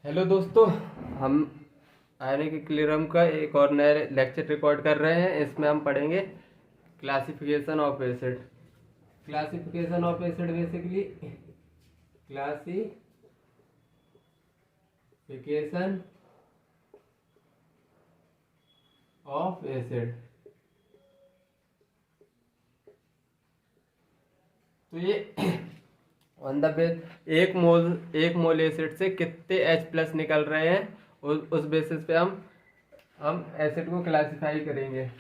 Hello दोस्तों, हम ionic equilibrium का एक और नया लेक्चर रिकॉर्ड कर रहे हैं। इसमें हम पढ़ेंगे classification of acid. Classification of acid basically classification of acid. तो ये ऑन द बेस एक मोल एसिड से कितने H प्लस निकल रहे हैं, उस बेसिस पे हम एसिड को क्लासिफाई करेंगे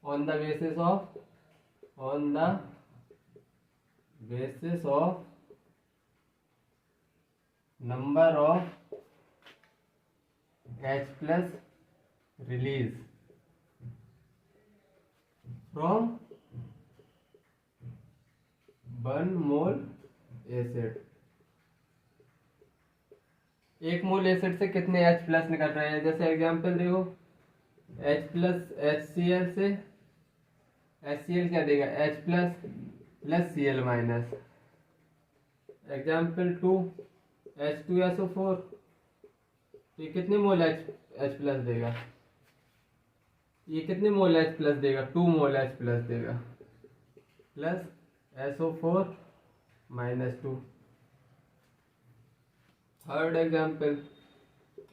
on the basis of number of H plus release from 1 mole acid. एक मोल एसिड से कितने H प्लस निकल रहे हैं, जैसे एग्जांपल देखो, H प्लस HCl से HCl क्या देगा, H plus plus Cl minus. Example 2 H2SO4, ये कितने मोल H प्लस देगा, ये कितने मोल H प्लस देगा, 2 मोल H प्लस देगा, plus SO4 minus 2। Third example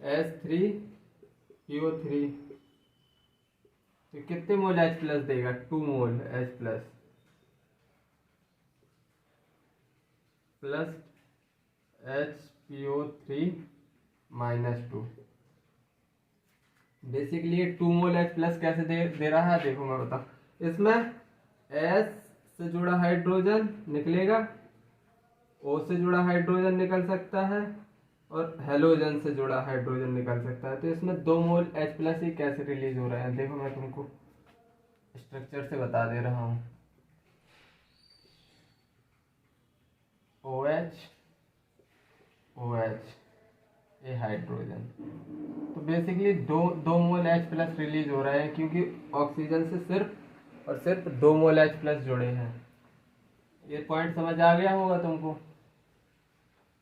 H3PO3, तो कितने मोल H प्लस देगा, 2 मोल H plus, plus HPO3 minus 2। Basically ये 2 मोल H प्लस कैसे दे रहा है, देखो मैं बताऊँ। इसमें S से जुड़ा हाइड्रोजन निकलेगा, O से जुड़ा हाइड्रोजन निकल सकता है, और हेलोजन से जुड़ा हाइड्रोजन निकल सकता है। तो इसमें 2 मोल H प्लस ही कैसे रिलीज हो रहे हैं, देखो मैं तुमको स्ट्रक्चर से बता दे रहा हूँ। OH OH ये हाइड्रोजन, तो बेसिकली दो मोल H प्लस रिलीज हो रहे हैं, क्योंकि ऑक्सीजन से सिर्फ और सिर्फ 2 मोल H प्लस जुड़े हैं। ये पॉइंट समझ आ गया होगा तुमको।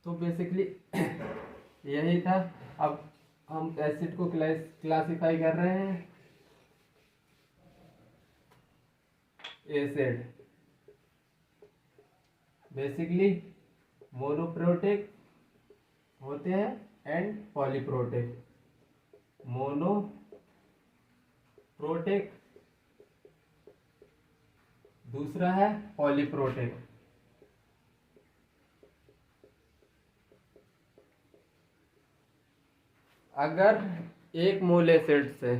तो बेसिकली यही था। अब हम एसिड को क्लासिफाई कर रहे हैं। एसिड बेसिकली मोनोप्रोटिक होते हैं एंड पॉलीप्रोटिक। मोनोप्रोटिक, दूसरा है पॉलीप्रोटिक। अगर एक मोल एसिड से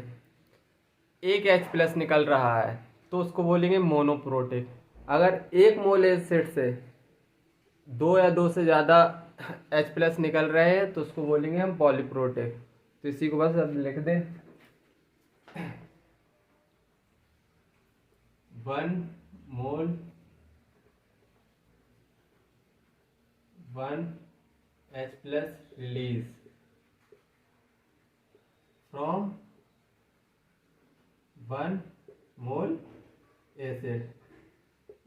एक H प्लस निकल रहा है तो उसको बोलेंगे मोनोप्रोटिक। अगर एक मोल एसिड से 2 या 2 से ज़्यादा H प्लस निकल रहे हैं तो उसको बोलेंगे हम पॉलीप्रोटिक। तो इसी को बस अब लिख दें, 1 मोल 1 H plus release from 1 mole acid.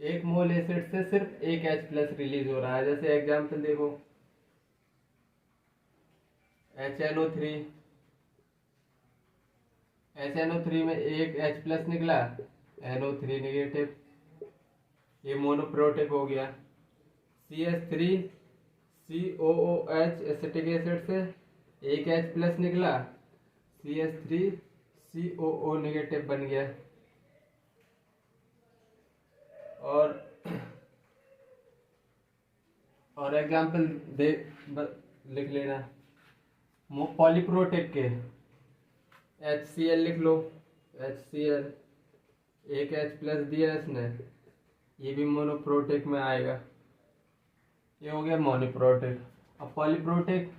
एक मोल एसिड से सिर्फ एक H प्लस रिलीज हो रहा है। जैसे एग्जांपल देखो, HNO3 में एक H प्लस निकला, NO3 नेगेटिव, ये मोनोप्रोटिक हो गया। CH3COOH एसिटिक एसिड से एक H प्लस निकला, CH3COO नेगेटिव बन गया। और एग्जांपल लिख लेना पॉलीप्रोटिक के, HCl लिख लो। HCl एक H प्लस दिया इसने, ये भी मोनोप्रोटिक में आएगा। ये हो गया मोनोप्रोटिक। अब पॉलीप्रोटिक,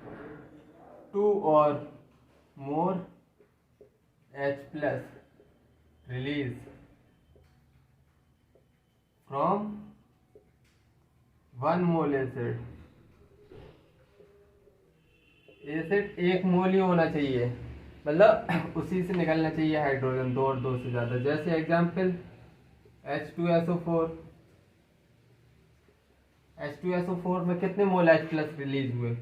2 और मोर H plus release from 1 mole acid. Acid एक मोल ही होना चाहिए, मतलब उसी से निकलना चाहिए हाइड्रोजन, 2 और 2 से ज़्यादा। जैसे एग्जांपल H2SO4, H2SO4 में कितने मोल H प्लस रिलीज हुए,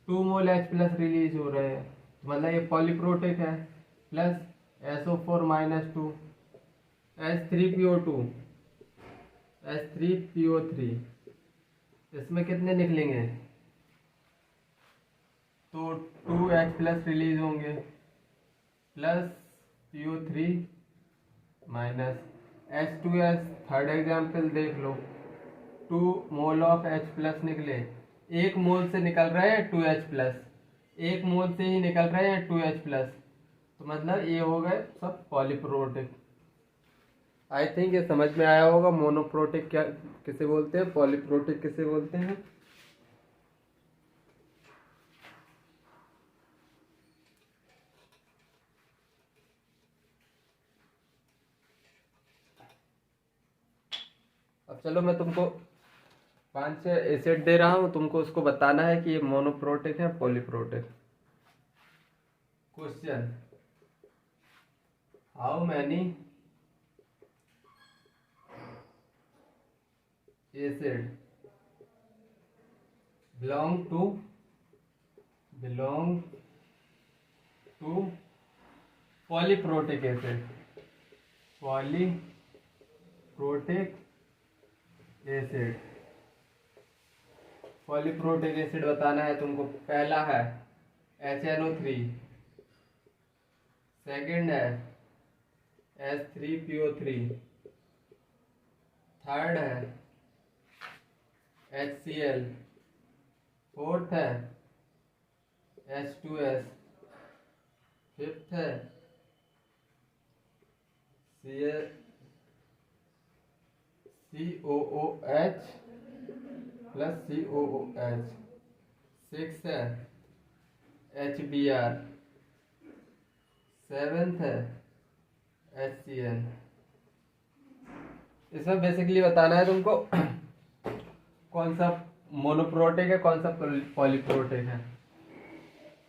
2 मोल H प्लस रिलीज हो रहे हैं, मतलब ये पॉलीप्रोटिक है। Plus SO4 minus 2 H3PO2 H3PO3, इसमें कितने निकलेंगे? तो 2H प्लस रिलीज होंगे plus PO3 minus H2S। Third example देख लो, 2 मोल ऑफ H प्लस निकले, एक मोल से निकल रहे हैं 2H प्लस, एक मोल से ही निकल रहे हैं 2H प्लस, तो मतलब ये हो गए सब पॉलीप्रोटिक। आई थिंक ये समझ में आया होगा मोनोप्रोटिक क्या किसे बोलते हैं, पॉलीप्रोटिक किसे बोलते हैं। अब चलो मैं तुमको 5-6 एसिड दे रहा हूं, तुमको उसको बताना है कि ये मोनोप्रोटिक है polyprotic. Question, how many acid belong to polyprotic acid, polyprotic acid. Polyprotic acid बताना है तुमको। पहला है HNO3, सेकंड है H3PO3, थर्ड है HCl, फोर्थ है H2S, फिफ्थ है COOH प्लस COOH, सिक्स है HBr, सेवेंथ है HCl। इसमें बेसिकली बताना है तुमको कौन सा मोनोप्रोटिक है कौन सा पॉलीप्रोटिक है।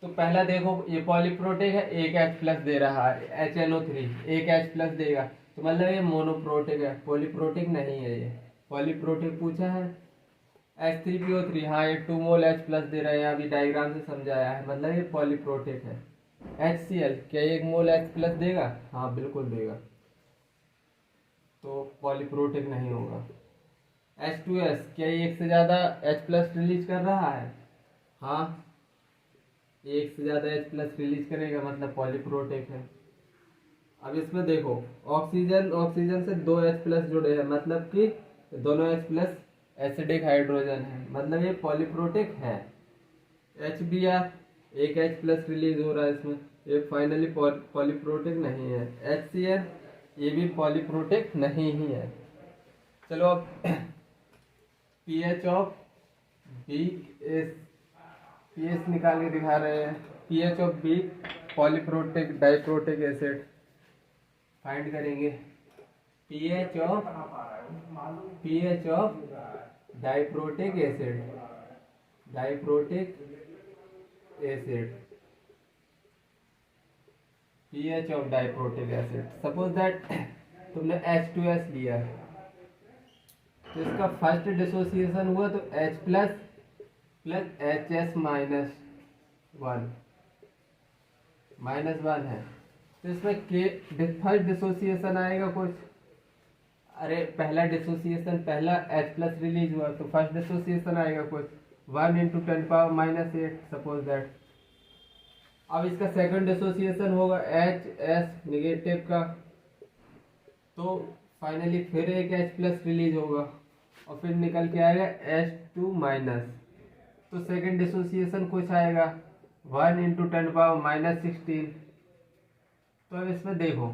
तो पहला देखो, ये पॉलीप्रोटिक है, एक H प्लस दे रहा है, HNO3 एक H प्लस देगा, तो मतलब ये मोनोप्रोटिक है, पॉलीप्रोटिक नहीं है। ये पॉलीप्रोटिक पूछा है। H3PO3, हाँ ये 2 मोल H प्लस दे रहे हैं, अभी डायग्राम से समझाया है, मतलब ये पॉलीप्रोटिक है। HCl क्या 1 मोल H प्लस देगा? हाँ बिल्कुल देगा, तो पॉलीप्रोटिक नहीं होगा। H2S क्या एक से ज्यादा H प्लस रिलीज कर रहा है? हाँ एक से ज्यादा H प्लस रिलीज करेगा, मतलब पॉलीप्रोटिक है। अब इसमें देखो, ऑक्सीजन से 2 H प्लस जुड़े हैं, मतलब कि दोनों H प्लस एसिडिक हाइड्रोजन है, मतलब ये पॉलीप्रोटिक है। HBr एक H प्लस रिलीज हो रहा है इसमें, ये फाइनली पॉलीप्रोटिक नहीं है। HCl ये भी पॉलीप्रोटिक नहीं ही है। चलो अब pH ऑफ पीएच निकाल के दिखा रहे हैं। pH of weak polyprotic diprotic acid find करेंगे। pH of diprotic acid pH of diprotic acid. Suppose that तुमने H2S लिया, तो इसका फर्स्ट डिसोसिएशन हुआ तो H plus HS minus one है, तो इसमें फर्स्ट डिसोसिएशन आएगा कुछ। अरे पहला डिसोसिएशन, पहला H प्लस रिलीज हुआ तो फर्स्ट डिसोसिएशन आएगा कुछ 1 × 10⁻⁸ सपोज दैट। अब इसका सेकंड डिसोसिएशन होगा HS निगेटिव का, तो फाइनली फिर एक H प्लस रिलीज होगा और फिर निकल के आएगा H2 माइनस, तो सेकंड डिसोसिएशन कुछ आएगा 1 × 10⁻16। तो अब इसमें देखो,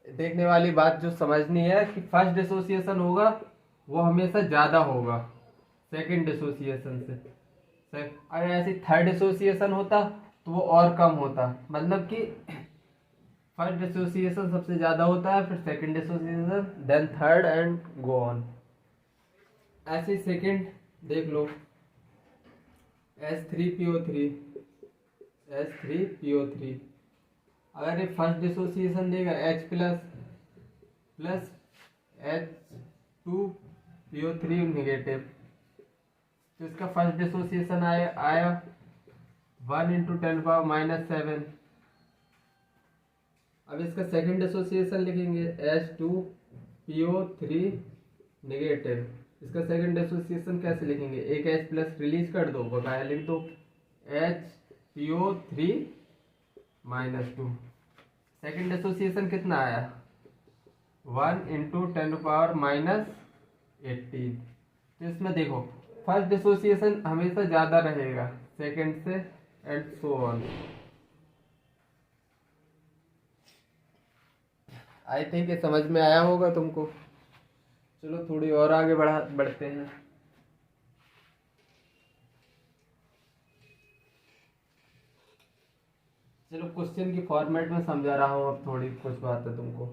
देखने वाली बात जो समझनी है कि फर्स्ट डिसोसिएशन होगा वो हमेशा ज़्यादा होगा सेकंड डिसोसिएशन से। अगर ऐसे थर्ड डिसोसिएशन होता तो वो और कम होता, मतलब कि फर्स्ट डिसोसिएशन सबसे ज़्यादा होता है, फिर second dissociation, then third and go on. ऐसे सेकंड देख लो, H3PO3 अगर ये फर्स्ट डिसोसिएशन देगा H प्लस H2PO3 निगेटिव, तो तो इसका फर्स्ट डिसोसिएशन आया 1 × 10⁻⁻⁷। अब इसका सेकंड डिसोसिएशन लिखेंगे H2PO3 नेगेटिव। इसका सेकंड डिसोसिएशन कैसे लिखेंगे, एक H प्लस रिलीज कर दो, बकाया लिख दो HPO3-2। सेकंड डिसोसिएशन कितना आया 1 × 10⁻−18। तो इसमें देखो फर्स्ट डिसोसिएशन हमेशा ज्यादा रहेगा सेकंड से and so on. I think ये समझ में आया होगा तुमको। चलो थोड़ी और आगे बढ़ते हैं। चलो क्वेश्चन की फॉर्मेट में समझा रहा हूँ अब थोड़ी कुछ बात है तुमको।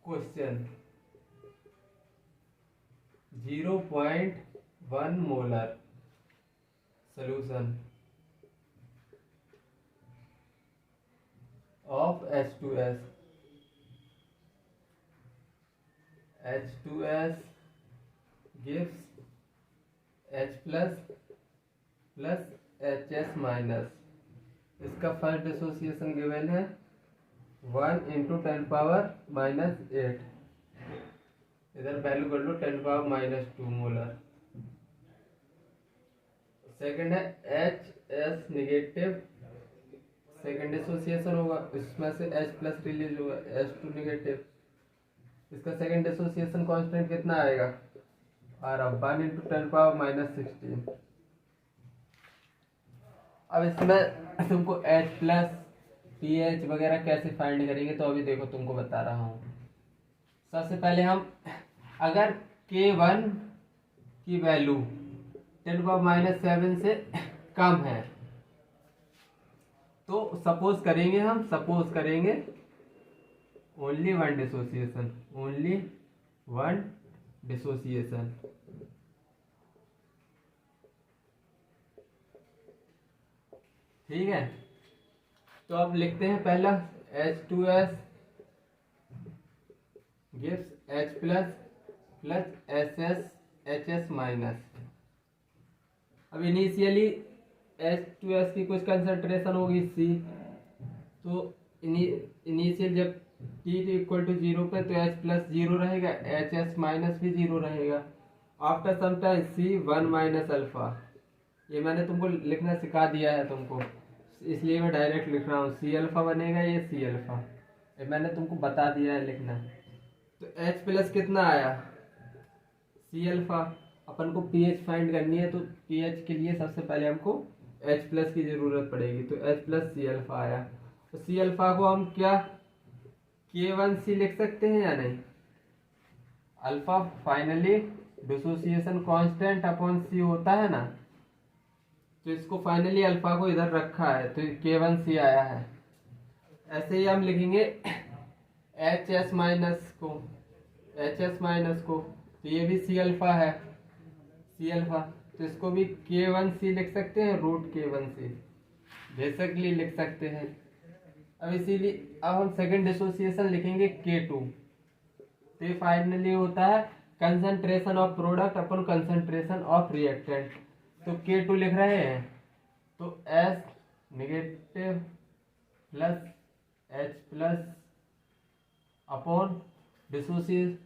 Question 0.1 molar solution of H2S gives H plus HS minus। इसका फर्स्ट डिसोसिएशन गिवन है 1 × 10⁻−8। इधर वैल्यू कर लो 10⁻−2 मोलर। सेकंड है HS नेगेटिव, सेकंड डिसोसिएशन होगा, इसमें से H प्लस रिलीज होगा H2 नेगेटिव। इसका सेकंड डिसोसिएशन कांस्टेंट कितना आएगा और 1 × 10⁻−16। अब इसमें तुमको H प्लस pH वगैरह कैसे फाइंड करेंगे तो अभी देखो तुमको बता रहा हूँ। सबसे पहले हम अगर K1 की वैल्यू 10⁻7 से कम है तो सपोज करेंगे ओनली वन डिसोसिएशन। ठीक है, तो अब लिखते हैं पहला H2S gives H plus HS minus. अब इनिशियली H2S की कुछ कंसंट्रेशन होगी C, तो इनिशियल जब T इक्वल टू 0 पे तो H प्लस 0 रहेगा, HS माइनस भी 0 रहेगा। After some time C1 minus alpha, ये मैंने तुमको लिखना सिखा दिया है तुमको, इसलिए मैं डायरेक्ट लिख रहा हूँ। C अल्फा बनेगा, ये C अल्फा, ये मैंने तुमको बता दिया है लिखना। तो H प्लस कितना आया C अल्फा। अपन को pH फाइंड करनी है, तो pH के लिए सबसे पहले हमको H प्लस की जरूरत पड़ेगी, तो H प्लस C अल्फा आया। तो C अल्फा को हम क्या K1C लिख सकते हैं या नहीं। Alpha finally dissociation constant upon C होता है ना, तो इसको फाइनली अल्फा को इधर रखा है तो K1C आया है। ऐसे ही हम लिखेंगे HS माइनस को, तो ये भी C अल्फा है, C अल्फा, तो इसको भी K1C लिख सकते हैं, रूट K1C बेसिकली लिख सकते हैं। अब इसीलिए अब हम सेकंड डिसोसिएशन लिखेंगे K2, तो ये फाइनली होता है concentration of product upon concentration of reactant. तो K2 लिख रहे हैं, तो S negative plus H plus upon dissociation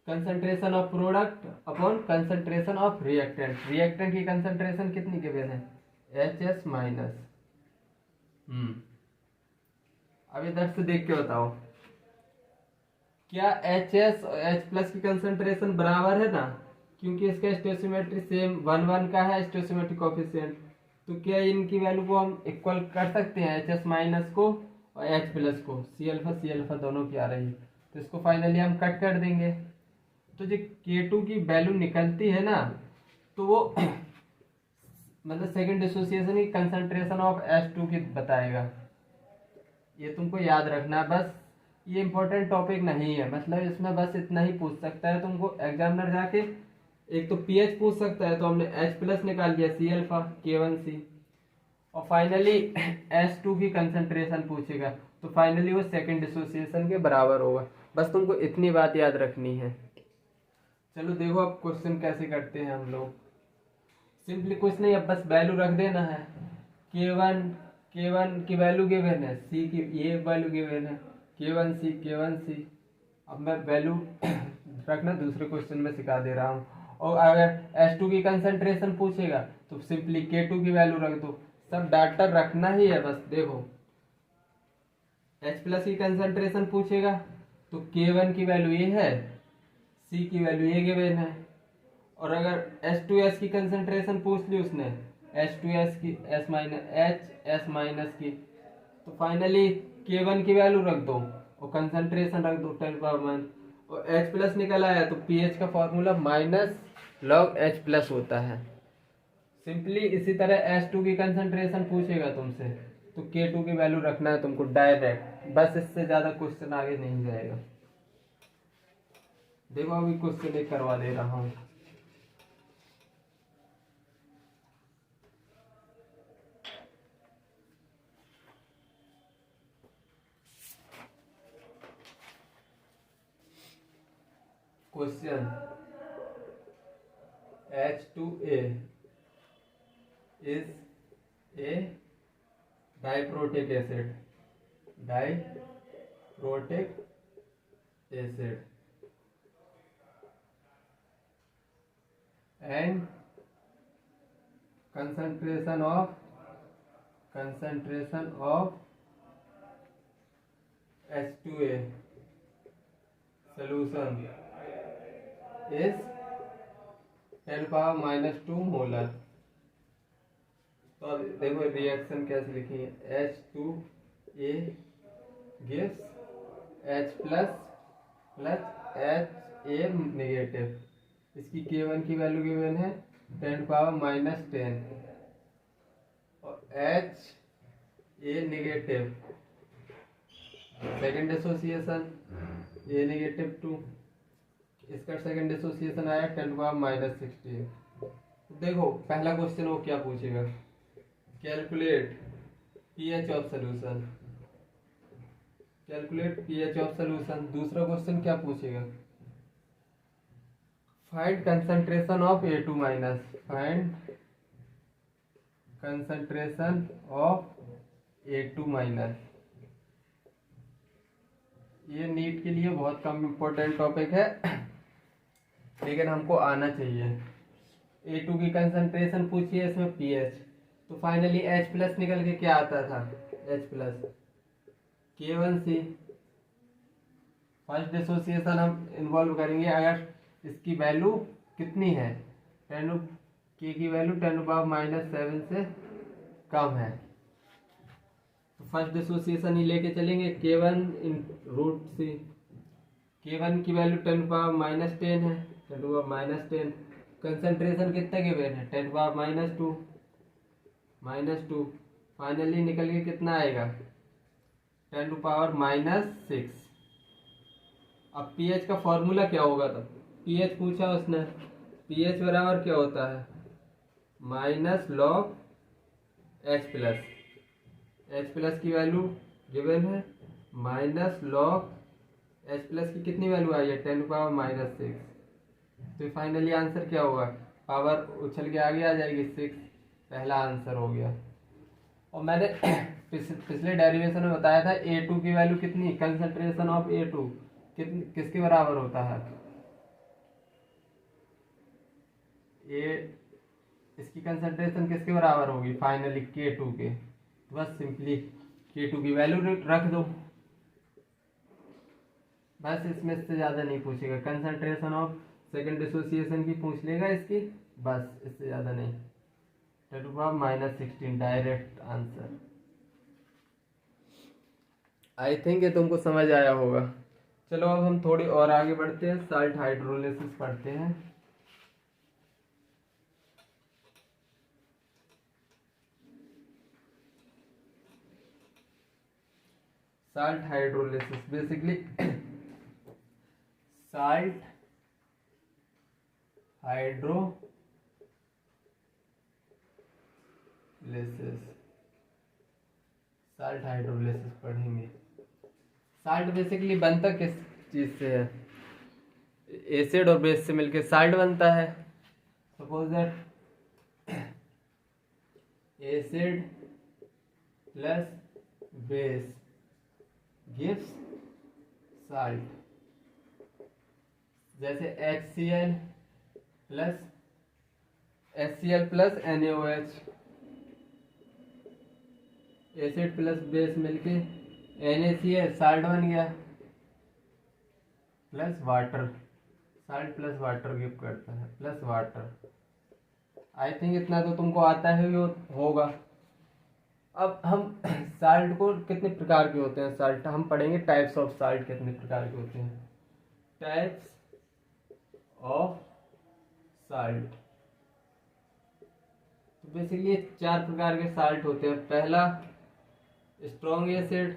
concentration of product upon concentration of reactant. Reactant की कंसंट्रेशन कितनी गिवन है HS माइनस। अब इधर से देख के बताओ क्या HS और H प्लस की कंसंट्रेशन बराबर है ना, क्योंकि इसका स्टोइचियोमेट्री सेम 1 का है स्टोइचियोमेट्रिक कोएफिशिएंट, तो क्या इनकी वैल्यू को हम इक्वल कर सकते हैं HS माइनस को और H प्लस को। C अल्फा दोनों की आ रही है, तो इसको फाइनली हम कट कर देंगे। तो जो K2 की वैल्यू निकलती है ना, तो वो मतलब सेकंड डिसोसिएशन की कंसंट्रेशन ऑफ H2 की बताएगा। ये तुमको याद रखना है बस, ये इंपॉर्टेंट टॉपिक नहीं है, मतलब इसमें बस इतना ही पूछ सकता है तुमको एग्जामिनर जाके। एक तो pH पूछ सकता है, तो हमने H प्लस निकाल लिया C अल्फा K1C, और फाइनली H2 की कंसंट्रेशन पूछेगा, तो फाइनली वो सेकंड डिसोसिएशन के बराबर होगा। बस तुमको इतनी बात याद रखनी है। चलो देखो अब क्वेश्चन कैसे करते हैं हम लोग। सिंपली कुछ नहीं, अब बस वैल्यू रख देना है। के वन की वैल्यू गिवन है, सी की ये वैल्यू गिवन है, के वन सी। अब मैं वैल्यू रखना दूसरे क्वेश्चन में सिखा दे रहा हूँ। और अगर H2 की कंसंट्रेशन पूछेगा तो सिंपली K2 की वैल्यू रख दो। सब डाटा रखना ही है बस। देखो H+ की कंसंट्रेशन पूछेगा तो K1 की वैल्यू ये है, C की वैल्यू ये गिवन है। और अगर H2S की कंसंट्रेशन पूछ ली उसने, H2S की H- की, तो फाइनली K1 की वैल्यू रख दो और कंसंट्रेशन रख दो 10⁻⁻। और H+ निकल आया तो pH का फॉर्मूला -log H+ होता है। सिंपली इसी तरह H2 की कंसंट्रेशन पूछेगा तुमसे तो K2 की वैल्यू रखना है तुमको डायरेक्ट, बस इससे ज्यादा क्वेश्चन आगे नहीं जाएगा। देखो अभी क्वेश्चन एक करवा दे रहा हूँ। Question H2A is a diprotic acid, and concentration of H2A solution is 10⁻⁻² molar. तो अब देखो रिएक्शन कैसे लिखेंगे। H2A gives H+ plus HA negative. इसकी K1 की वैल्यू गिवन है 10⁻⁻10 और HA negative. Second association A-2, इसका सेकेंड एसोसिएशन आया 10⁻⁻16। देखो पहला क्वेश्चन वो क्या पूछेगा, कैलकुलेट pH ऑफ सोल्यूशन, दूसरा क्वेश्चन क्या पूछेगा, find concentration of A2-, find concentration of A2-। ये नीट के लिए बहुत कम इम्पोर्टेंट टॉपिक है लेकिन हमको आना चाहिए। A2 की कंसंट्रेशन पूछी है, इसमें pH, तो फाइनली H+ निकल के क्या आता था, H+ K1C। फर्स्ट डिसोसिएशन हम इन्वॉल्व करेंगे अगर इसकी वैल्यू कितनी है, 10 K की वैल्यू 10⁻⁻7 से कम है, तो फर्स्ट डिसोसिएशन ही लेके चलेंगे। K1/√C, K1 की वैल्यू 10⁻⁻10 है, 10⁻⁻10। कंसंट्रेशन कितना गिवन है, 10⁻²। फाइनली निकल के कितना आएगा, 10⁻⁻6। अब pH का फॉर्मूला क्या होगा, तब pH पूछा उसने, pH बराबर क्या होता है, -log H+। की वैल्यू गिवन है -log H+ की कितनी वैल्यू आई है, 10⁻⁻6। तो फाइनली आंसर क्या होगा, पावर उछल के आगे आ जाएगी 6, पहला आंसर हो गया। और मैंने पिछले डेरिवेशन में बताया था A2 की वैल्यू कितनी, कंसंट्रेशन ऑफ A2 किसके बराबर होता है, इसकी कंसंट्रेशन किसके बराबर होगी, फाइनली K2 के। तो बस सिंपली K2 की वैल्यू रख दो, बस इसमें से ज़्यादा नहीं पूछेगा। कंसंट्रेशन ऑफ सेकंड डिसोसिएशन की पूछ लेगा इसकी, बस इससे ज़्यादा नहीं। 10⁻⁻16 डायरेक्ट आंसर। आई थिंक ये तुमको समझ आया होगा। चलो अब हम थोड़ी और आगे बढ़ते हैं, साल्ट हाइड्रोलिसिस पढ़ते हैं। Salt hydrolysis basically salt hydrolysis पढ़ेंगे। साल्ट बेसिकली बनता किस चीज से है, एसिड और बेस से मिलके साल्ट बनता है। Suppose that acid plus base gives salt, जैसे HCl plus NaOH, acid plus base मिलके NaCl साल्ट बन गया, plus water, salt plus water give करता है, प्लस वाटर। आई थिंक इतना तो तुमको आता है होगा। अब हम साल्ट को कितने प्रकार के होते हैं, साल्ट हम पढ़ेंगे टाइप्स ऑफ साल्ट कितने प्रकार के होते हैं। टाइप्स ऑफ साल्ट, तो बेसिकली 4 प्रकार के साल्ट होते हैं। पहला strong acid,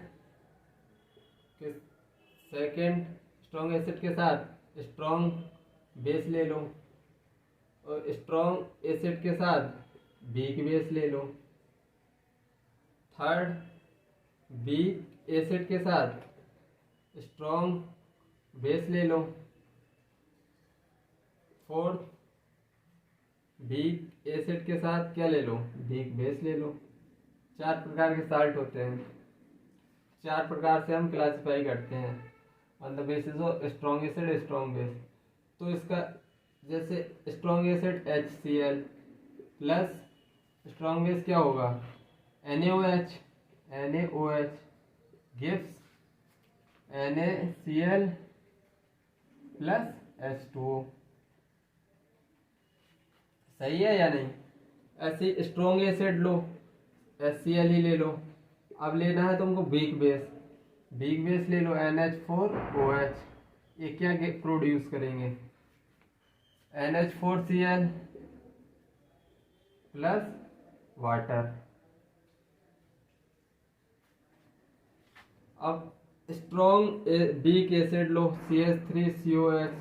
second strong acid के साथ स्ट्रॉन्ग बेस ले लो, और स्ट्रॉन्ग एसिड के साथ वीक बेस ले लो। थर्ड वीक एसिड के साथ स्ट्रॉन्ग बेस ले लो। फोर्थ वीक एसिड के साथ क्या ले लो, वीक बेस ले लो। 4 प्रकार के साल्ट होते हैं, 4 प्रकार से हम क्लासिफाई करते हैं on the basis of strong acid strong base. तो इसका जैसे strong acid HCl plus strong base क्या होगा NaOH gives NaCl plus H2O। सही है या नहीं? ऐसे स्ट्रॉन्ग एसिड लो, HCl ही ले लो। अब लेना है तुमको वीक बेस, वीक बेस ले लो NH4OH। ये क्या प्रोड्यूस करेंगे NH4Cl प्लस वाटर। अब स्ट्रॉन्ग वीक एसिड लो CH3COH,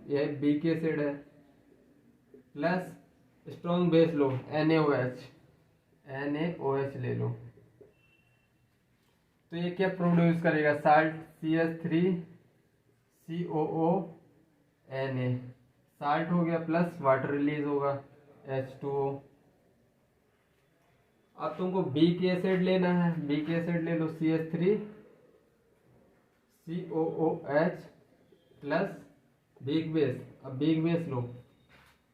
यह वीक एसिड है, प्लस स्ट्रॉन्ग बेस लो NaOH ले लो। तो ये क्या प्रोड्यूस करेगा साल्ट CH3COONa, साल्ट हो गया, प्लस वाटर रिलीज होगा H2O। अब तुमको वीक एसिड लेना है, वीक एसिड ले लो CH3COOH प्लस वीक बेस। अब वीक बेस लो,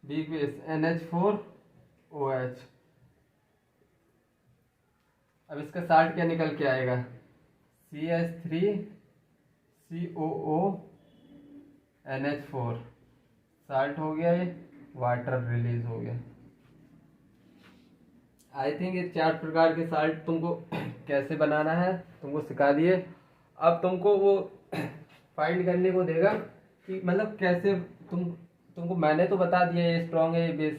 वीक बेस NH4OH। अब इसका साल्ट क्या निकल के आएगा CH3COONH4, साल्ट हो गया, ये वाटर रिलीज हो गया। आई थिंक ये 4 प्रकार के साल्ट तुमको कैसे बनाना है तुमको सिखा दिए। अब तुमको वो फाइंड करने को देगा कि मतलब कैसे तुमको मैंने तो बता दिया ये स्ट्रॉन्ग है ये बेस,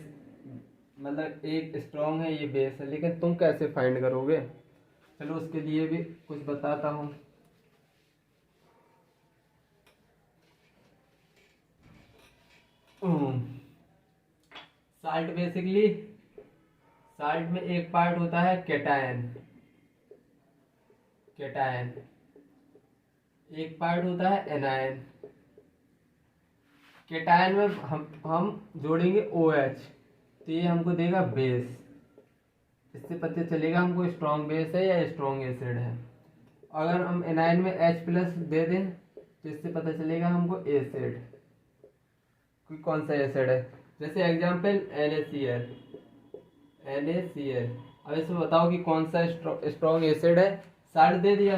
मतलब एक स्ट्रॉन्ग है ये बेस है, लेकिन तुम कैसे फाइंड करोगे? चलो उसके लिए भी कुछ बताता हूँ। साल्ट बेसिकली, साल्ट में एक पार्ट होता है कैटायन, एक पार्ट होता है एनायन। कैटायन में हम जोड़ेंगे OH, तो ये हमको देगा बेस। इससे पता चलेगा हमको स्ट्रॉन्ग बेस है या स्ट्रॉन्ग एसिड है। अगर हम एनायन में H प्लस दे दें तो इससे पता चलेगा हमको एसिड, कोई कौन सा एसिड है। जैसे एग्जांपल NaCl। अब इसमें बताओ कि कौन सा स्ट्रॉन्ग एसिड है, साल्ट दे दिया।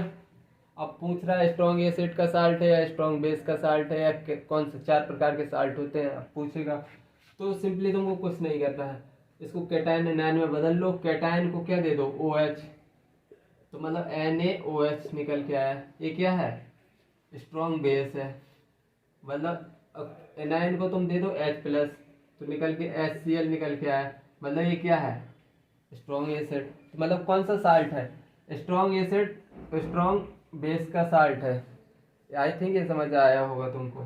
अब पूछ रहा है स्ट्रॉन्ग एसिड का साल्ट है या स्ट्रॉन्ग बेस का साल्ट है या कौन से 4 प्रकार के साल्ट होते हैं, अब पूछेगा। तो सिंपली तुमको कुछ नहीं करना है, इसको कैटायन एनायन में बदल लो। कैटायन को क्या दे दो OH, तो मतलब NaOH निकल के आया। ये क्या है स्ट्रॉन्ग बेस है। मतलब एनायन को तुम दे दो H प्लस, तो निकल के HCl निकल के आया, मतलब ये क्या है स्ट्रॉन्ग एसिड। तो मतलब कौन सा साल्ट है स्ट्रॉन्ग एसिड, स्ट्रॉन्ग बेस का साल्ट है। आई थिंक ये समझ आया होगा तुमको।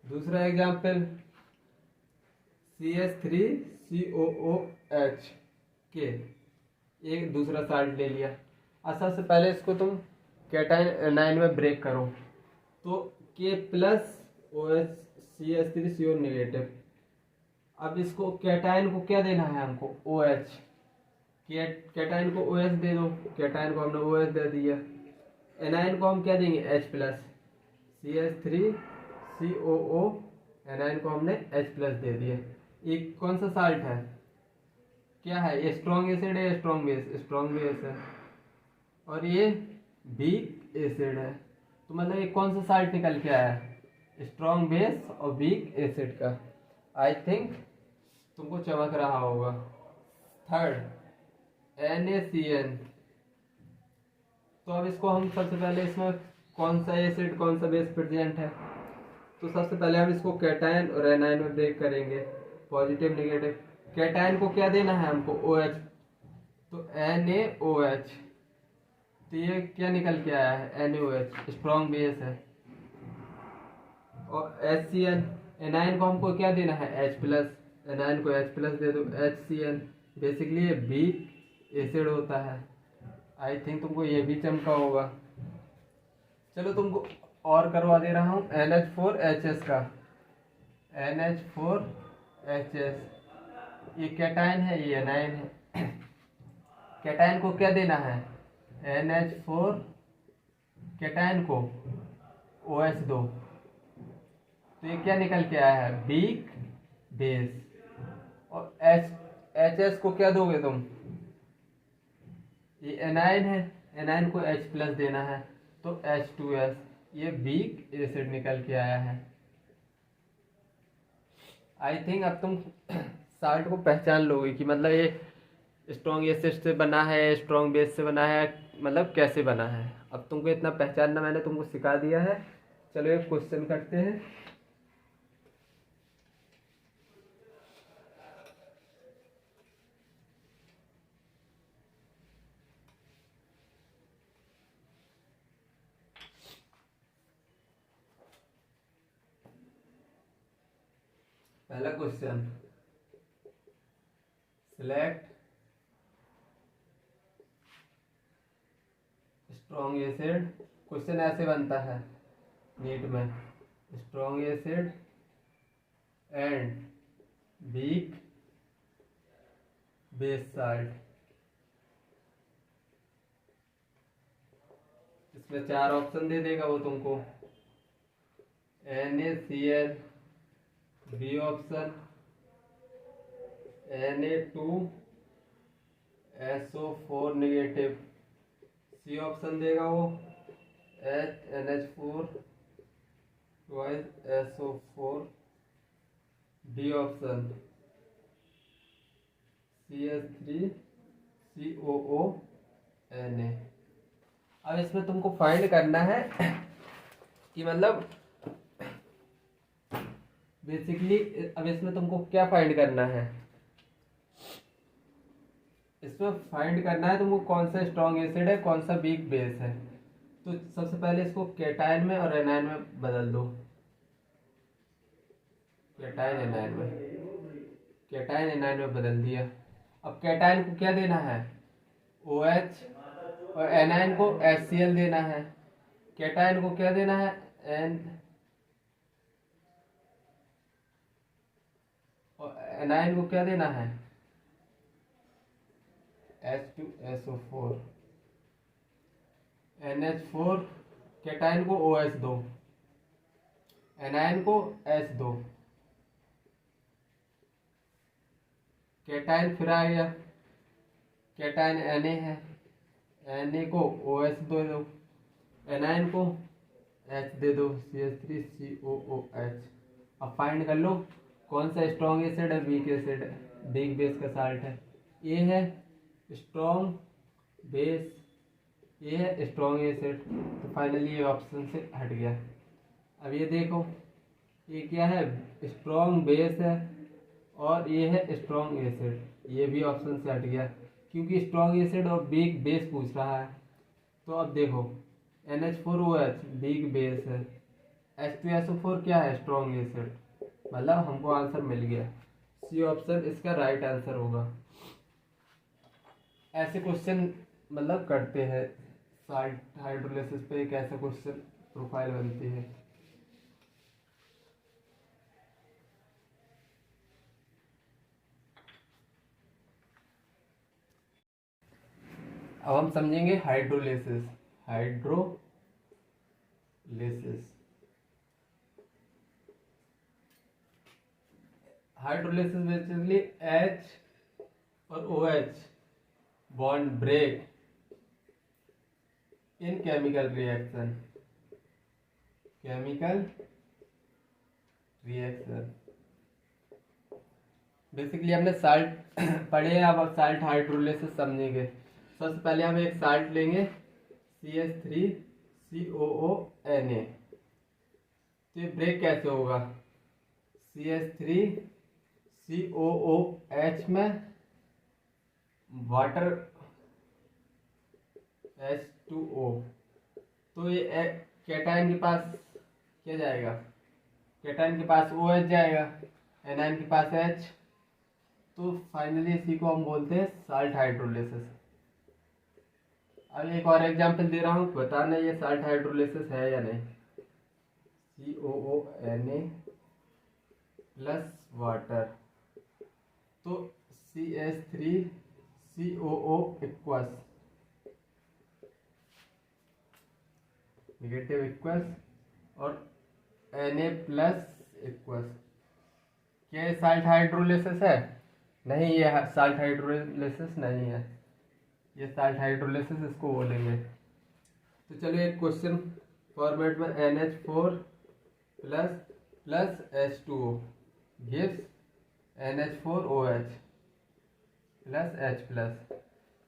दूसरा एग्जांपल CH3COOH के, एक दूसरा साल्ट ले लिया। सबसे पहले इसको तुम कैटायन एनायन में ब्रेक करो, तो K plus OH CH3CO negative. अब इसको कैटायन को क्या देना है हमको, OH। कैटायन को OH दे दो, कैटायन को हमने OH दे दिया। एनायन को हम क्या देंगे, H प्लस, CH3COO। एनायन को हमने H प्लस दे दिया। एक कौन सा साल्ट है, क्या है ये, स्ट्रॉन्ग एसिड है, स्ट्रॉन्ग बेस, स्ट्रॉन्ग बेस है। और ये वीक एसिड है। तो मतलब ये कौन सा साल्ट निकल के आया है, स्ट्रॉन्ग बेस और वीक एसिड का। आई थिंक तुमको चमक रहा होगा। Third NaCN। तो अब इसको हम सबसे पहले, इसमें कौन सा एसिड कौन सा बेस प्रेजेंट है, तो सबसे पहले हम इसको कैटायन और एनायन में ब्रेक करेंगे, पॉजिटिव नेगेटिव। कैटायन को क्या देना है हमको, OH, तो NaOH। तो ये क्या निकल के आया है, NaOH, स्ट्रॉन्ग बेस है। और HCN, एनायन को हमको क्या देना है, H प्लस, एनायन को H प्लस दे दो, HCN। बेसिकली ये वीक एसिड होता है। आई थिंक तुमको ये भी चमका होगा। चलो तुमको और करवा दे रहा हूँ NH4HS का। NH4HS ये कैटायन है, ये एनायन है। कैटायन को क्या देना है, NH4, कैटायन को OH दो। तो ये क्या निकल के आया है, वीक बेस। और HS को क्या दोगे तुम, ये एनायन है, एनायन को H प्लस देना है, तो H2S। ये वीक एसिड निकल के आया है। आई थिंक अब तुम साल्ट को पहचान लोगे कि मतलब ये स्ट्रॉन्ग एसिड से बना है, स्ट्रॉन्ग बेस से बना है, मतलब कैसे बना है। अब तुमको इतना पहचानना मैंने तुमको सिखा दिया है। चलो एक क्वेश्चन करते हैं। पहला question, select strong acid. Question ऐसे बनता है नीट में, strong acid and weak base salt. इसमें 4 ऑप्शन दे देगा वो तुमको, NaCl, B option Na2SO4 negative, C option देगा वो NH4 SO4, D option CH3COO Na। अब इसमें तुमको फाइंड करना है कि मतलब बेसिकली, अब इसमें तुमको क्या फाइंड करना है, इसमें फाइंड करना है तुमको कौन सा स्ट्रॉन्ग एसिड है, कौन सा वीक बेस है। तो सबसे पहले इसको कैटायन में और एनायन में बदल दो, कैटायन एनायन में, कैटायन एनायन में बदल दिया। अब कैटायन को क्या देना है, OH, और एनायन को HCl देना है। कैटायन को क्या देना है, N, और एनायन को क्या देना है, H2SO4। NH4, कैटायन को OH दो, एनायन को H दो, कैटायन फिर आ गया, कैटायन Na है, Na को OH दो, एनायन को H दे दो, CH3COOH। अब फाइंड कर लो कौन सा स्ट्रॉन्ग एसिड है, वीक एसिड है, वीक बेस का साल्ट है। ये है स्ट्रॉन्ग बेस, ये है स्ट्रॉन्ग एसिड। तो फाइनली ये ऑप्शन से हट गया। अब ये देखो, ये क्या है, स्ट्रॉन्ग बेस है, और ये है स्ट्रॉन्ग एसिड, ये भी ऑप्शन से हट गया क्योंकि स्ट्रॉन्ग एसिड और वीक बेस पूछ रहा है। तो अब देखो, NH4OH वीक बेस है, H2SO4 क्या है, स्ट्रॉन्ग एसिड, मतलब हमको आंसर मिल गया। सी ऑप्शन इसका राइट आंसर होगा। ऐसे क्वेश्चन मतलब करते हैं साल्ट हाइड्रोलिसिस पे, एक ऐसा क्वेश्चन प्रोफाइल बनती है। अब हम समझेंगे hydrolysis. Hydrolysis hydrolysis basically H और OH bond break in chemical reaction basically हमने साल्ट पढ़े हैं, अब साल्ट हाइड्रोलिसिस समझेंगे। सबसे पहले हम एक साल्ट लेंगे CH3COONA। तो ये ब्रेक कैसे होगा? CH3COOH में वाटर H2O, तो ये कैटायन के पास क्या जाएगा? कैटायन के पास OH जाएगा, एनायन के पास H। तो फाइनली इसी को हम बोलते हैं साल्ट हाइड्रोलिसिस। अब एक और एग्जांपल दे रहा हूँ, बताना ये साल्ट हाइड्रोलिसिस है या नहीं। COONA प्लस वाटर, तो CH3COO इक्वस नेगेटिव इक्वस और Na प्लस इक्वस। क्या ये साल्ट हाइड्रोलिसिस है? नहीं, ये साल्ट हाइड्रोलिसिस नहीं है। ये साल्ट हाइड्रोलिसिस इसको बोलेंगे। तो चलिए एक क्वेश्चन फॉर्मेट में NH4 plus plus H2O gives NH4OH plus H plus.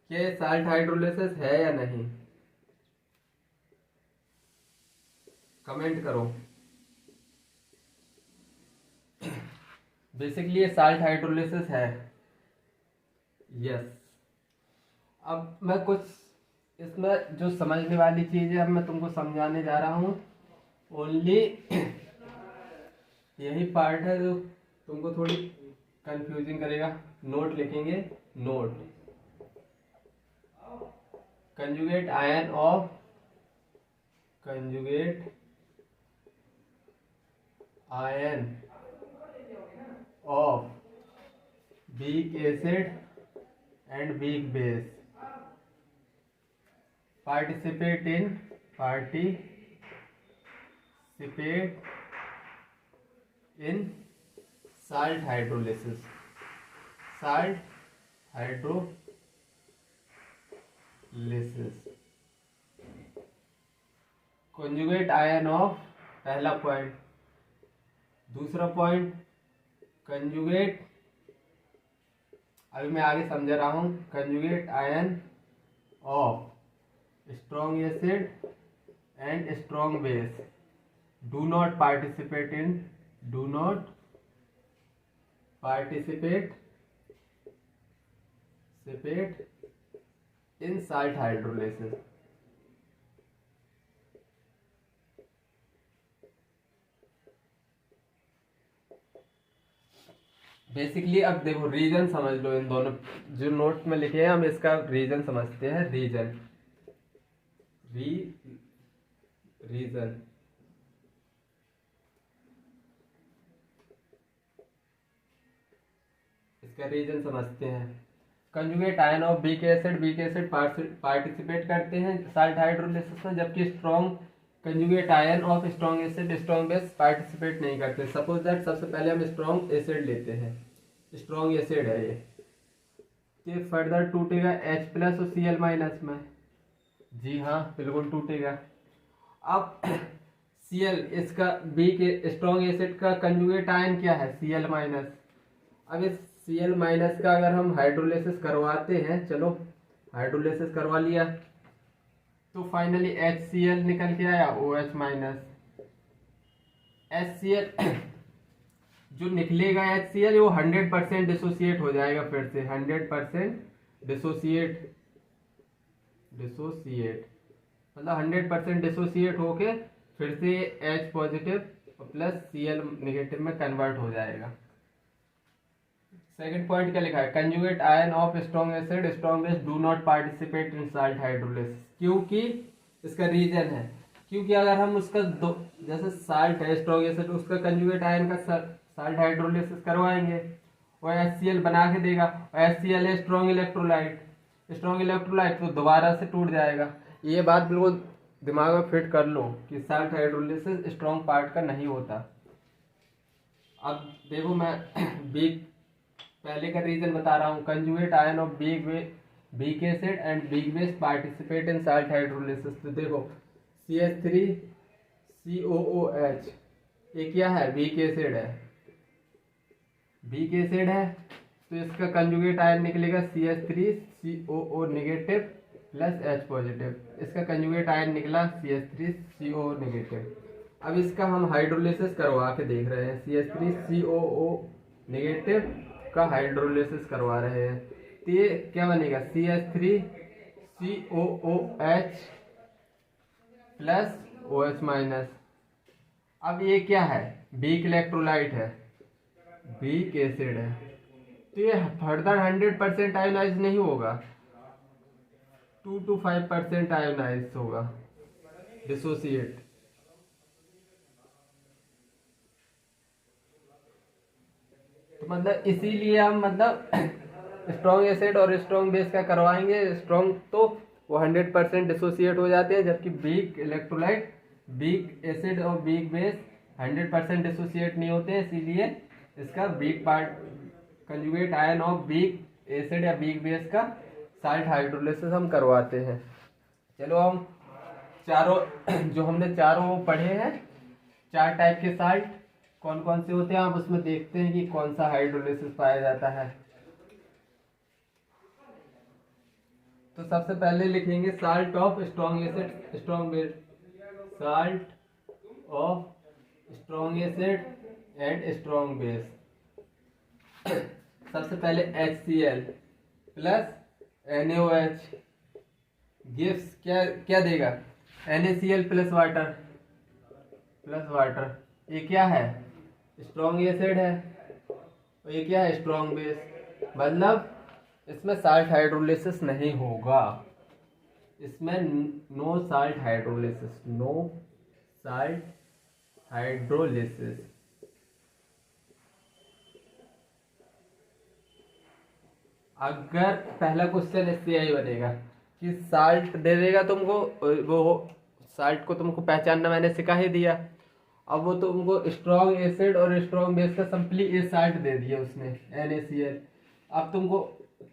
क्या ये साल्ट हाइड्रोलिसिस है या नहीं? कमेंट करो। बेसिकली ये साल्ट हाइड्रोलिसिस है, यस। अब मैं कुछ इसमें जो समझने वाली चीज़ है अब मैं तुमको समझाने जा रहा हूँ। ओनली यही पार्ट है जो तुमको थोड़ी कंफ्यूजिंग करेगा। नोट लिखेंगे, note conjugate ion of weak acid and weak base participate in salt hydrolysis. conjugate ion of, पहला पॉइंट। दूसरा पॉइंट कंजुगेट, अभी मैं आगे समझा रहा हूं। Conjugate ion of strong acid and strong base do not participate in salt hydrolysis. Basically अब देखो रीजन समझ लो, इन दोनों जो नोट में लिखे हैं हम इसका रीजन समझते हैं। रीजन इसका रीजन समझते हैं। Conjugate ion of weak acid participate करते हैं साल्ट हाइड्रोलिसिस में, जबकि strong conjugate ion of strong acid strong base participate नहीं करते। सपोज दैट सबसे पहले हम स्ट्रॉन्ग एसिड लेते हैं, स्ट्रॉन्ग एसिड है ये फर्दर टूटेगा H प्लस और Cl माइनस में। जी हाँ, बिल्कुल टूटेगा। अब Cl इसका बी के स्ट्रॉन्ग एसिड का कंजुगेट आयन क्या है? Cl minus. अब इस Cl माइनस का अगर हम हाइड्रोलिसिस करवाते हैं, चलो हाइड्रोलिसिस करवा लिया, तो फाइनली HCl निकल के आया OH माइनस। HCl जो निकलेगा HCl वो 100% डिसोसिएट हो जाएगा, फिर से 100% डिसोसिएट मतलब 100% डिसोसिएट होके फिर से H positive plus Cl negative में कन्वर्ट हो जाएगा। सेकंड पॉइंट क्या लिखा है? Conjugate ion of strong acid strong base do not participate in salt hydrolysis. क्योंकि इसका रीजन है, क्योंकि अगर हम उसका जैसे साल्ट है स्ट्रॉन्ग एसिड, उसका कंजुगेट आयन का साल्ट हाइड्रोलिसिस करवाएंगे और HCl बना के देगा, और HCl है स्ट्रॉन्ग इलेक्ट्रोलाइट। स्ट्रॉन्ग इलेक्ट्रोलाइट तो दोबारा से टूट जाएगा। ये बात बिल्कुल दिमाग में फिट कर लो कि साल्ट हाइड्रोलिसिस स्ट्रॉन्ग पार्ट का नहीं होता। अब देखो मैं वीक पहले का रीजन बता रहा हूँ, conjugate ion of weak acid and weak base participate in salt hydrolysis. तो देखो CH3COOH ये क्या है, वीक एसिड है, वीक एसिड है, तो इसका कंजुगेट आयन निकलेगा CH3COO negative plus H positive. इसका कंजुगेट आयन निकला CH3COO नेगेटिव। अब इसका हम हाइड्रोलिसिस करवा के देख रहे हैं, CH3COO नेगेटिव का हाइड्रोलिसिस करवा रहे हैं। तो ये क्या बनेगा, CH3COOH प्लस OH माइनस। अब ये क्या है, वीक इलेक्ट्रोलाइट है, वीक एसिड है, तो ये फर्दर 100% आयोनाइज नहीं होगा, 2 to 5% आयोनाइज होगा, डिसोसिएट। तो मतलब इसीलिए हम मतलब स्ट्रॉन्ग एसिड और स्ट्रॉन्ग बेस का करवाएंगे। स्ट्रॉन्ग तो वो 100% डिसोसिएट हो जाते हैं, जबकि वीक इलेक्ट्रोलाइट, वीक एसिड और वीक बेस 100% डिसोसिएट नहीं होते हैं, इसीलिए इसका weak part conjugate ion of weak acid या वीक बेस का साल्ट हाइड्रोलिसिस हम करवाते हैं। चलो हम चारों जो हमने चारों पढ़े हैं, 4 टाइप के साल्ट कौन कौन से होते हैं, आप उसमें देखते हैं कि कौन सा हाइड्रोलिसिस पाया जाता है। तो सबसे पहले लिखेंगे salt of strong acid strong base, salt of strong acid and strong base. सबसे पहले HCl प्लस NaOH गिव्स क्या क्या देगा, NaCl प्लस वाटर, ये क्या है, स्ट्रॉन्ग एसिड है, और ये क्या है, स्ट्रॉन्ग बेस। मतलब इसमें साल्ट हाइड्रोलिसिस नहीं होगा, इसमें no salt hydrolysis, no salt hydrolysis. अगर पहला क्वेश्चन इससे यही बनेगा कि साल्ट दे देगा तुमको, वो साल्ट को तुमको पहचानना मैंने सिखा ही दिया। अब वो तुमको स्ट्रॉन्ग एसिड और स्ट्रॉन्ग बेस का सिंपली ए साल्ट दे दिया उसने, NaCl। अब तुमको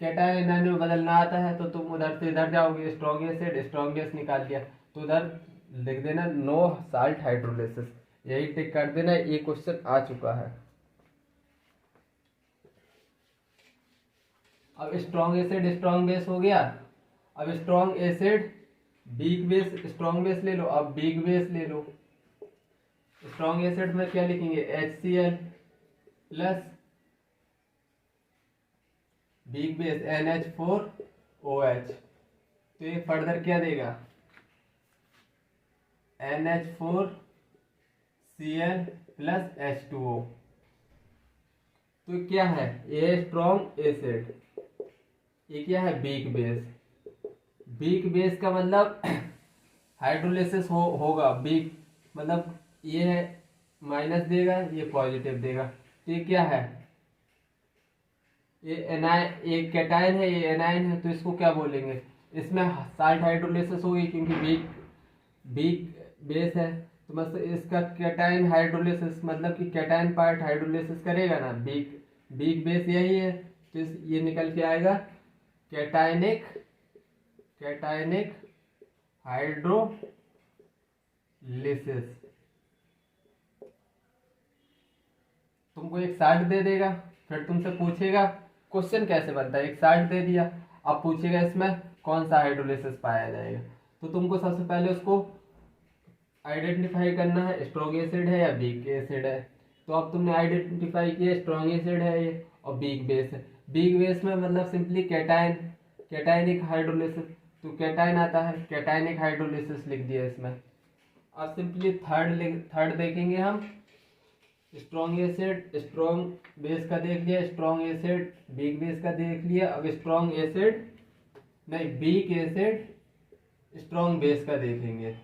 कैटायन एनायन में बदलना आता है, तो तुम उधर से इधर जाओगे, स्ट्रॉन्ग एसिड स्ट्रॉन्ग बेस निकाल लिया, तो उधर लिख देना नो साल्ट हाइड्रोलिसिस, यही टिक कर देना। ये क्वेश्चन आ चुका है। अब स्ट्रॉन्ग एसिड स्ट्रॉन्ग बेस हो गया। अब strong acid weak base, strong base ले लो, अब वीक बेस ले लो। स्ट्रॉन्ग एसिड में क्या लिखेंगे, HCl plus weak base NH4OH। तो ये फर्दर क्या देगा, NH4Cl प्लस H2O। तो क्या है, ये स्ट्रॉन्ग एसिड, ये क्या है, वीक बेस। वीक बेस का मतलब हाइड्रोलिसिस होगा, वीक मतलब ये माइनस देगा, ये पॉजिटिव देगा। तो ये क्या है, ये एनायन, ये कैटायन है, ये एनायन है, तो इसको क्या बोलेंगे, इसमें साल्ट हाइड्रोलिसिस होगी क्योंकि वीक बेस है। तो बस इसका कैटायन हाइड्रोलिसिस मतलब कि कैटायन पार्ट हाइड्रोलिसिस करेगा ना, वीक बेस यही है, तो ये निकल के आएगा कैटायनिक हाइड्रोलिसिस। तुमको एक साल्ट दे देगा, फिर तुमसे पूछेगा क्वेश्चन कैसे बनता है, एक साल्ट दे दिया, अब पूछेगा इसमें कौन सा हाइड्रोलिसिस पाया जाएगा। तो तुमको सबसे पहले उसको आइडेंटिफाई करना है, स्ट्रॉन्ग एसिड है या वीक एसिड है। तो अब तुमने आइडेंटिफाई किया स्ट्रॉन्ग एसिड है ये, और वीक बेस है। वीक बेस में मतलब सिंपली कैटायनिक हाइड्रोलिसिस, तो कैटायन आता है, कैटायनिक हाइड्रोलिसिस लिख दिया इसमें। अब सिंपली थर्ड देखेंगे हम, स्ट्रॉन्ग एसिड स्ट्रॉन्ग बेस का देख लिया, स्ट्रॉन्ग एसिड वीक बेस का देख लिया। अब स्ट्रॉन्ग एसिड नहीं, वीक एसिड स्ट्रॉन्ग बेस का देखेंगे,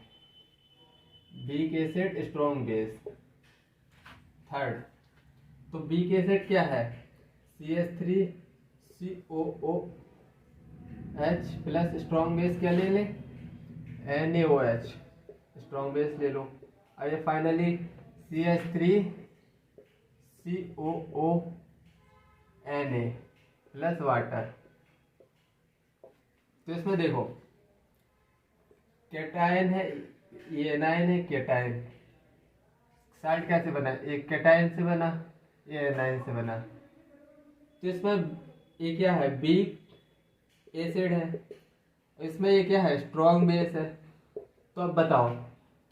weak acid strong base third. तो वीक एसिड क्या है, CH3COO H plus strong base क्या ले लें, NaOH, स्ट्रॉन्ग बेस ले लो। अब ये फाइनली CH3COONa प्लस वाटर। तो इसमें देखो कैटायन है, ये एनायन है, कैटायन साल्ट कैसे बना, एक कैटायन से बना, ये एनायन से बना। तो इसमें ये क्या है, वीक एसिड है, इसमें ये क्या है, स्ट्रॉन्ग बेस है। तो अब बताओ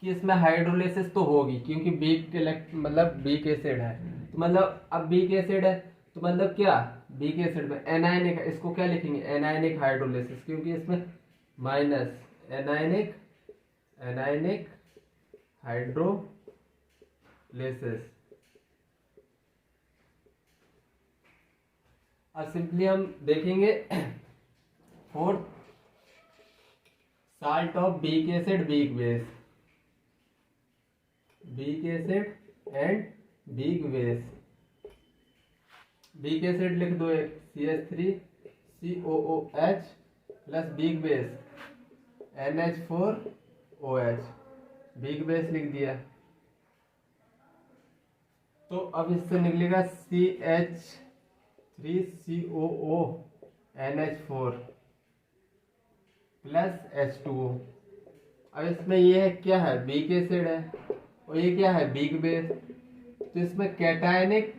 कि इसमें हाइड्रोलिसिस तो होगी क्योंकि वीक मतलब वीक एसिड है, तो मतलब अब वीक एसिड है तो मतलब क्या, वीक एसिड में एनायनिक, इसको क्या लिखेंगे, एनायनिक हाइड्रोलिसिस, क्योंकि इसमें माइनस एनायनिक, एनायनिक हाइड्रोलिसिस। अब सिंपली हम देखेंगे fourth, salt of weak acid weak base, weak acid and weak base. Weak acid लिख दो एक CH3COOH plus weak base NH4OH, weak base लिख दिया। तो अब इससे निकलेगा CH3COONH4 प्लस H2O। अब इसमें ये है क्या है, वीक एसिड है और ये क्या है, वीक बेस। तो इसमें कैटायनिक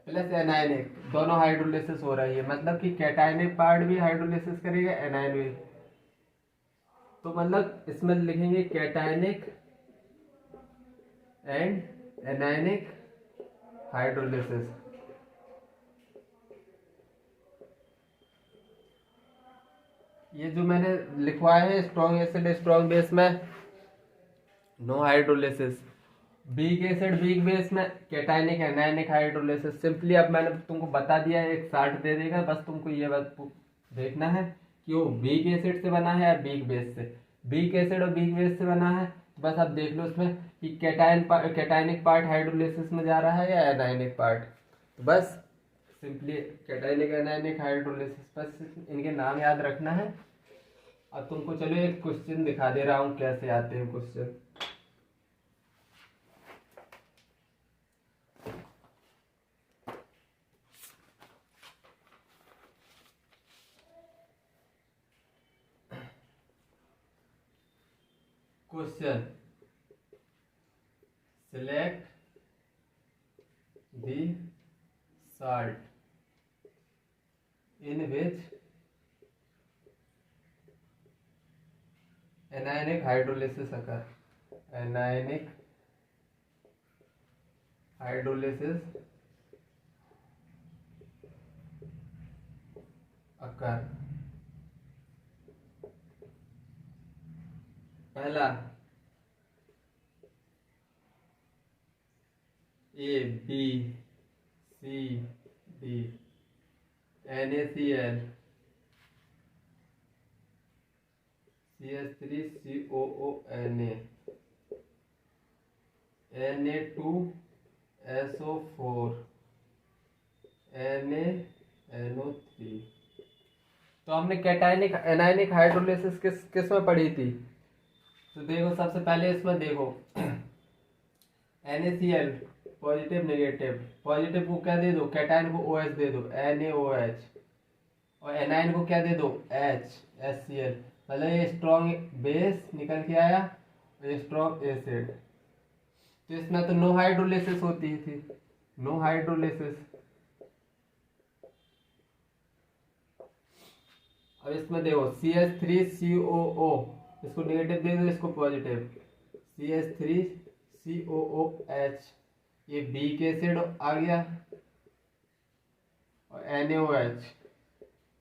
प्लस एनायनिक दोनों हाइड्रोलिसिस हो रही है, मतलब कि कैटायनिक पार्ट भी हाइड्रोलिसिस करेगा, एनायन भी। तो मतलब इसमें लिखेंगे कैटायनिक एंड एनायनिक हाइड्रोलिसिस। ये जो मैंने लिखवाया है स्ट्रॉन्ग एसिड स्ट्रॉन्ग बेस में no hydrolysis, weak acid weak base में कैटायनिक एनायनिक हाइड्रोलिसिस। सिंपली अब मैंने तुमको बता दिया है, एक साल्ट दे देगा, बस तुमको ये बात देखना है कि वो वीक एसिड से बना है या वीक बेस से। वीक एसिड और वीक बेस से बना है तो बस अब देख लो इसमें कि कैटायनिक पार्ट हाइड्रोलिसिस में जा रहा है या एनायनिक पार्ट। तो बस सिंपली कैटायनिक एनायनिक हाइड्रोलिसिस, बस इनके नाम याद रखना है। अब तुमको चलो एक क्वेश्चन दिखा दे रहा हूँ कैसे आते हैं question. Question, select the salt in which anionic hydrolysis occur, anionic hydrolysis occur। पहला A B C D NaCl CH3COONa Na2SO4 NaNO3। तो हमने कैटायनिक एनायनिक हाइड्रोलिसिस किस में पढ़ी थी, तो देखो सबसे पहले इसमें देखो NaCl पॉजिटिव नेगेटिव, पॉजिटिव को क्या दे दो, कैटायन को OH दे दो NaOH, और एनायन को क्या दे दो HCl, मतलब ये स्ट्रॉन्ग बेस निकल के आया और ये स्ट्रॉन्ग एसिड। तो इसमें तो नो हाइड्रोलिसिस होती थी, नो हाइड्रोलिसिस। अब इसमें देखो CH3COO, इसको नेगेटिव दे दो, इसको पॉजिटिव, CH3COOH, ये वीक एसिड आ गया, और NaOH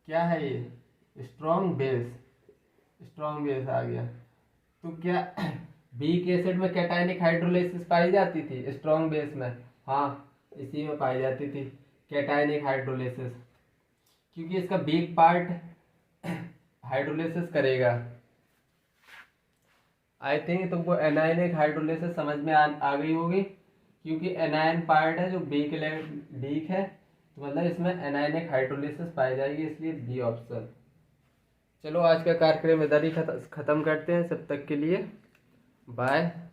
क्या है, ये स्ट्रॉन्ग बेस, स्ट्रॉन्ग बेस आ गया। तो क्या वीक एसिड में कैटायनिक हाइड्रोलिसिस पाई जाती थी स्ट्रॉन्ग बेस में, हाँ इसी में पाई जाती थी कैटायनिक हाइड्रोलिसिस, क्योंकि इसका वीक पार्ट हाइड्रोलिसिस करेगा। आई थिंक तुमको एनायनिक हाइड्रोलिसिस समझ में आ गई होगी, क्योंकि एनायन पार्ट है जो वीक है, तो मतलब इसमें एनायनिक हाइड्रोलिसिस पाई जाएगी, इसलिए बी ऑप्शन। चलो आज का कार्यक्रम इधर ही खत्म करते हैं। सब तक के लिए बाय।